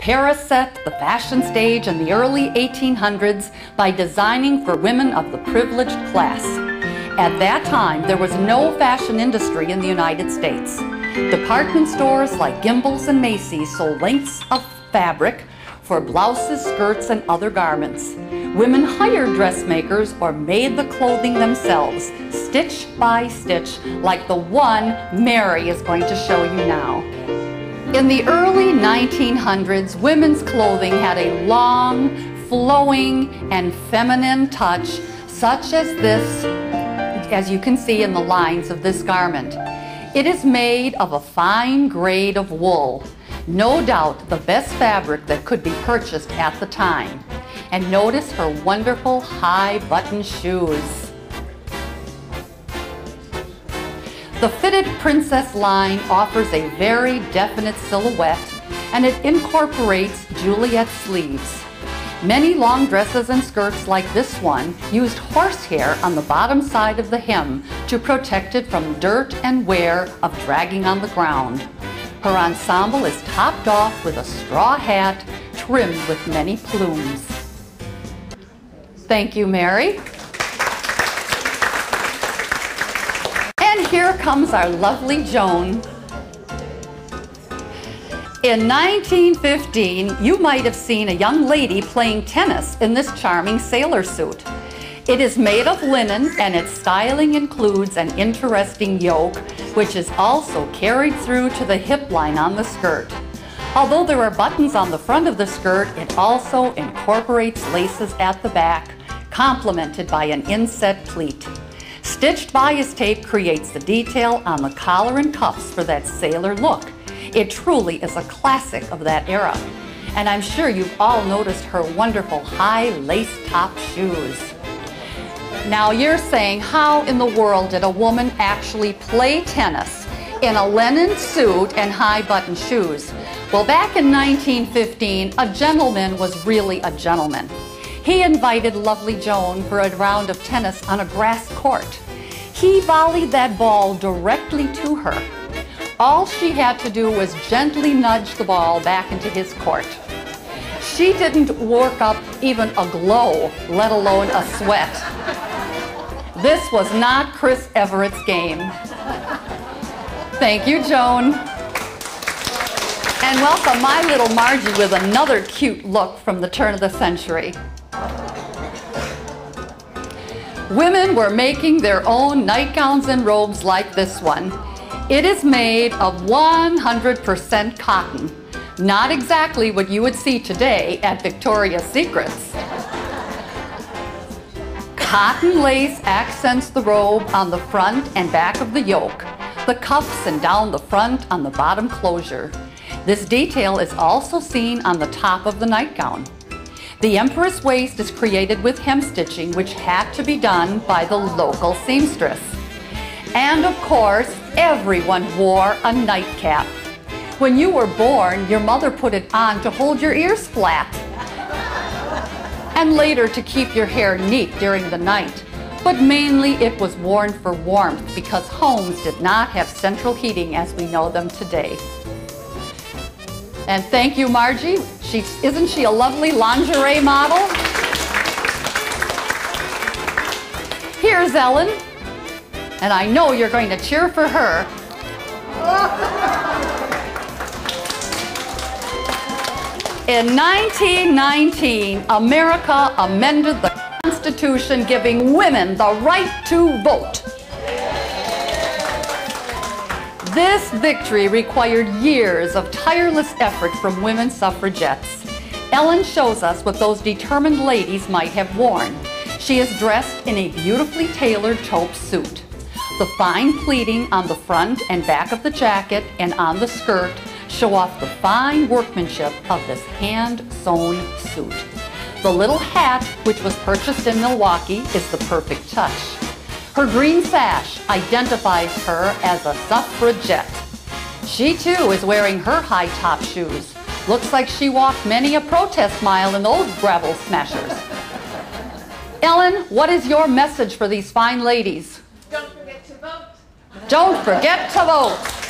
Paris set the fashion stage in the early 1800s by designing for women of the privileged class. At that time, there was no fashion industry in the United States. Department stores like Gimbel's and Macy's sold lengths of fabric for blouses, skirts, and other garments. Women hired dressmakers or made the clothing themselves, stitch by stitch, like the one Mary is going to show you now. In the early 1900s, women's clothing had a long, flowing, and feminine touch, such as this, as you can see in the lines of this garment. It is made of a fine grade of wool, no doubt the best fabric that could be purchased at the time. And notice her wonderful high button shoes. The fitted princess line offers a very definite silhouette, and it incorporates Juliet sleeves. Many long dresses and skirts like this one used horsehair on the bottom side of the hem to protect it from dirt and wear of dragging on the ground. Her ensemble is topped off with a straw hat trimmed with many plumes. Thank you, Mary. And here comes our lovely Joan. In 1915, you might have seen a young lady playing tennis in this charming sailor suit. It is made of linen, and its styling includes an interesting yoke, which is also carried through to the hip line on the skirt. Although there are buttons on the front of the skirt, it also incorporates laces at the back, complemented by an inset pleat. Stitched bias tape creates the detail on the collar and cuffs for that sailor look. It truly is a classic of that era. And I'm sure you've all noticed her wonderful high lace top shoes. Now you're saying, how in the world did a woman actually play tennis in a linen suit and high button shoes? Well, back in 1915, a gentleman was really a gentleman. He invited lovely Joan for a round of tennis on a grass court. He volleyed that ball directly to her. All she had to do was gently nudge the ball back into his court. She didn't work up even a glow, let alone a sweat. This was not Chris Everett's game. Thank you, Joan. And welcome my little Margie with another cute look from the turn of the century. Women were making their own nightgowns and robes like this one. It is made of 100% cotton. Not exactly what you would see today at Victoria's Secrets. Cotton lace accents the robe on the front and back of the yoke, the cuffs and down the front on the bottom closure. This detail is also seen on the top of the nightgown. The empress waist is created with hem stitching, which had to be done by the local seamstress. And of course, everyone wore a nightcap. When you were born, your mother put it on to hold your ears flat, and later to keep your hair neat during the night. But mainly it was worn for warmth because homes did not have central heating as we know them today. And thank you, Margie. Isn't she a lovely lingerie model? Here's Ellen. And I know you're going to cheer for her. In 1919, America amended the Constitution, giving women the right to vote. This victory required years of tireless effort from women suffragettes. Ellen shows us what those determined ladies might have worn. She is dressed in a beautifully tailored taupe suit. The fine pleating on the front and back of the jacket and on the skirt show off the fine workmanship of this hand-sewn suit. The little hat, which was purchased in Milwaukee, is the perfect touch. Her green sash identifies her as a suffragette. She too is wearing her high-top shoes. Looks like she walked many a protest mile in those gravel smashers. Ellen, what is your message for these fine ladies? Don't forget to vote. Don't forget to vote.